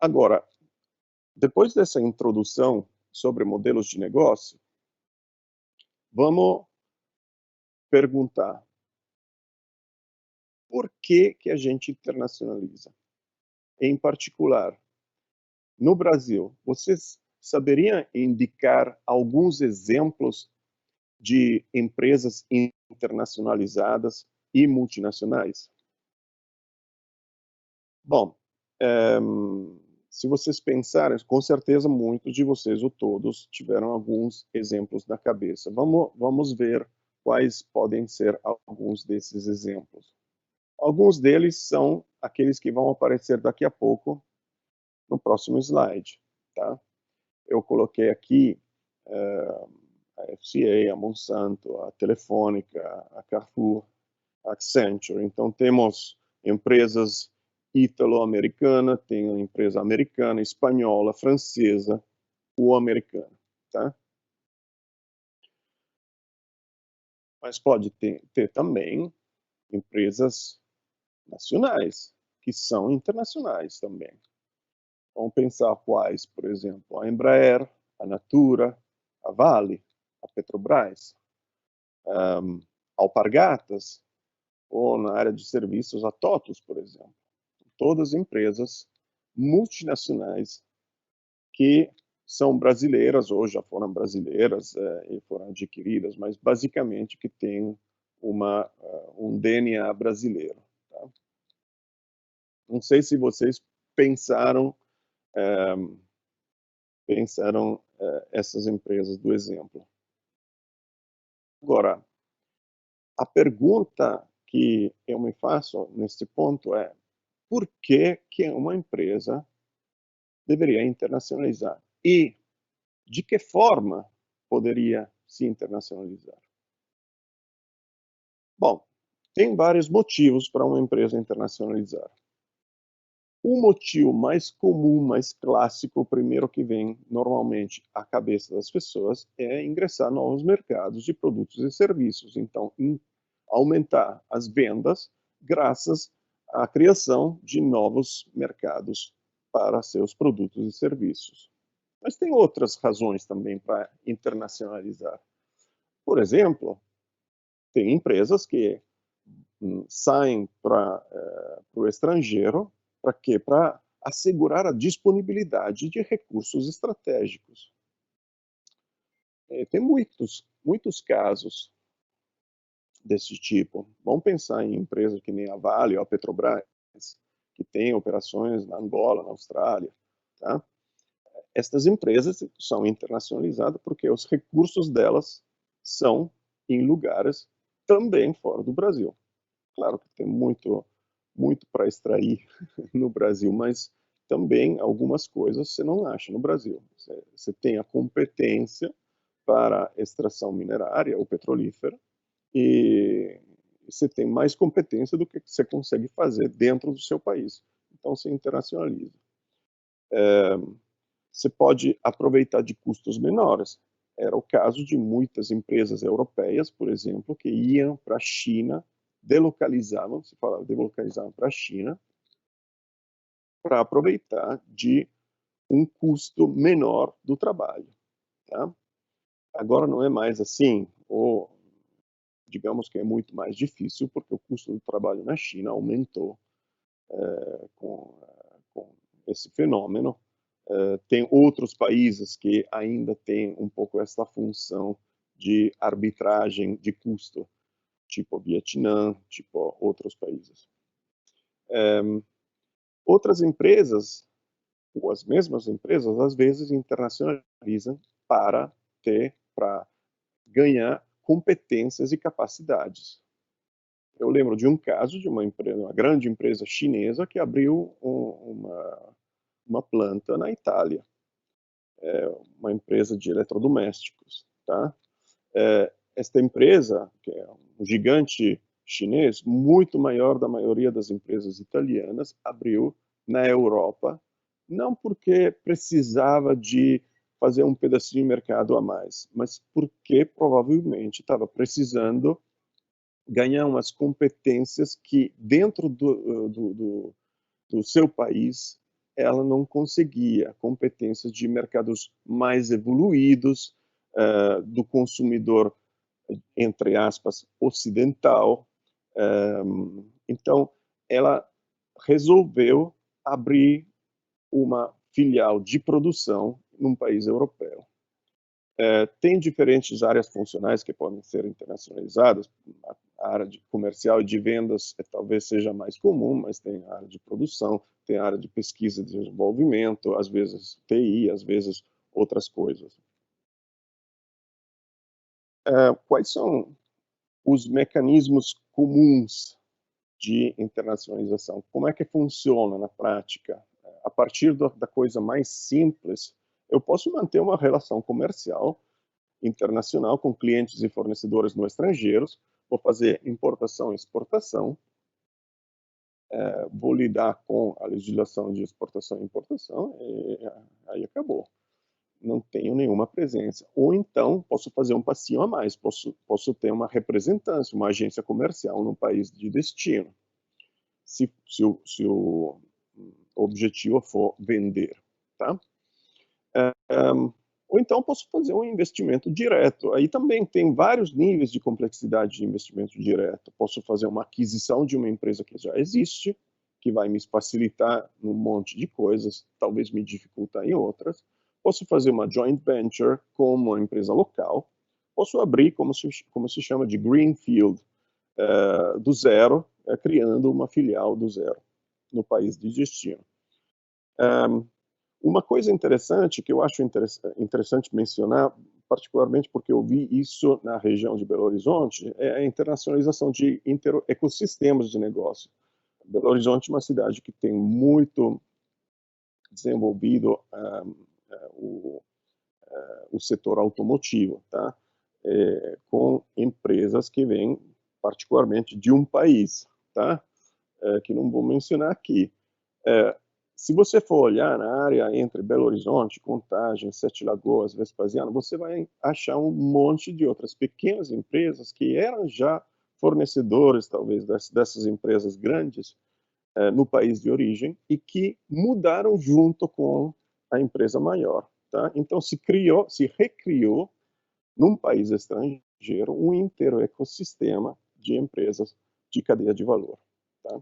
Agora, depois dessa introdução sobre modelos de negócio, vamos perguntar por que que a gente internacionaliza? Em particular, no Brasil, vocês saberiam indicar alguns exemplos de empresas internacionalizadas e multinacionais? Bom, eh, se vocês pensarem, com certeza muitos de vocês, ou todos, tiveram alguns exemplos na cabeça. Vamos ver quais podem ser alguns desses exemplos. Alguns deles são aqueles que vão aparecer daqui a pouco no próximo slide, tá? Eu coloquei aqui a FCA, a Monsanto, a Telefônica, a Carrefour, a Accenture. Então, temos empresas ítalo-americanas, tem a empresa americana, espanhola, francesa ou americana, tá? Mas pode ter também empresas nacionais, que são internacionais também. Vamos pensar quais, por exemplo, a Embraer, a Natura, a Vale, a Petrobras, Alpargatas, ou na área de serviços, a TOTUS, por exemplo. Todas empresas multinacionais que são brasileiras, ou já foram brasileiras e foram adquiridas, mas basicamente que têm um DNA brasileiro. Tá? Não sei se vocês pensaram eh, essas empresas do exemplo. Agora, a pergunta que eu me faço nesse ponto é: por que que uma empresa deveria internacionalizar? E de que forma poderia se internacionalizar? Bom, tem vários motivos para uma empresa internacionalizar. O motivo mais comum, mais clássico, o primeiro que vem normalmente à cabeça das pessoas é ingressar em novos mercados de produtos e serviços. Então, aumentar as vendas graças à criação de novos mercados para seus produtos e serviços. Mas tem outras razões também para internacionalizar. Por exemplo, tem empresas que saem para o estrangeiro, para quê? Para assegurar a disponibilidade de recursos estratégicos. Tem muitos casos desse tipo. Vamos pensar em empresas que nem a Vale ou a Petrobras, que têm operações na Angola, na Austrália. Tá? Estas empresas são internacionalizadas porque os recursos delas são em lugares também fora do Brasil. Claro que tem muito para extrair no Brasil, mas também algumas coisas você não acha no Brasil. Você tem a competência para extração minerária ou petrolífera e você tem mais competência do que você consegue fazer dentro do seu país. Então você internacionaliza. Você pode aproveitar de custos menores. Era o caso de muitas empresas europeias, por exemplo, que iam para a China, se falava, delocalizavam para a China, para aproveitar de um custo menor do trabalho. Tá? Agora não é mais assim, ou digamos que é muito mais difícil, porque o custo do trabalho na China aumentou com esse fenômeno. Tem outros países que ainda têm um pouco essa função de arbitragem de custo, tipo Vietnã, tipo outros países. Outras empresas, ou as mesmas empresas, às vezes internacionalizam para ganhar competências e capacidades. Eu lembro de um caso de uma grande empresa chinesa que abriu uma planta na Itália, uma empresa de eletrodomésticos, tá? Esta empresa, que é um gigante chinês, muito maior da maioria das empresas italianas, abriu na Europa, não porque precisava de fazer um pedacinho de mercado a mais, mas porque provavelmente estava precisando ganhar umas competências que dentro do seu país ela não conseguia competências de mercados mais evoluídos, do consumidor, entre aspas, ocidental. Então, ela resolveu abrir uma filial de produção num país europeu. Tem diferentes áreas funcionais que podem ser internacionalizadas. A área de comercial e de vendas talvez seja mais comum, mas tem a área de produção, tem a área de pesquisa e desenvolvimento, às vezes TI, às vezes outras coisas. Quais são os mecanismos comuns de internacionalização? Como é que funciona na prática? A partir da coisa mais simples, eu posso manter uma relação comercial internacional com clientes e fornecedores no estrangeiros, vou fazer importação e exportação, vou lidar com a legislação de exportação e importação, e aí acabou. Não tenho nenhuma presença. Ou então, posso fazer um passinho a mais, posso ter uma representância, uma agência comercial no país de destino, se o objetivo for vender, tá? Ou então posso fazer um investimento direto. Aí também tem vários níveis de complexidade de investimento direto. Posso fazer uma aquisição de uma empresa que já existe, que vai me facilitar num monte de coisas, talvez me dificultar em outras. Posso fazer uma joint venture com uma empresa local. Posso abrir, como se chama, de greenfield, do zero, criando uma filial do zero no país de destino. Uma coisa interessante, que eu acho interessante mencionar, particularmente porque eu vi isso na região de Belo Horizonte, é a internacionalização de ecossistemas de negócio. Belo Horizonte é uma cidade que tem muito desenvolvido o setor automotivo, tá? Com empresas que vêm particularmente de um país, tá? Que não vou mencionar aqui. Se você for olhar na área entre Belo Horizonte, Contagem, Sete Lagoas, Vespasiano, você vai achar um monte de outras pequenas empresas que eram já fornecedores, talvez, dessas empresas grandes no país de origem e que mudaram junto com a empresa maior. Tá? Então, se recriou, num país estrangeiro, um inteiro ecossistema de empresas de cadeia de valor. Tá?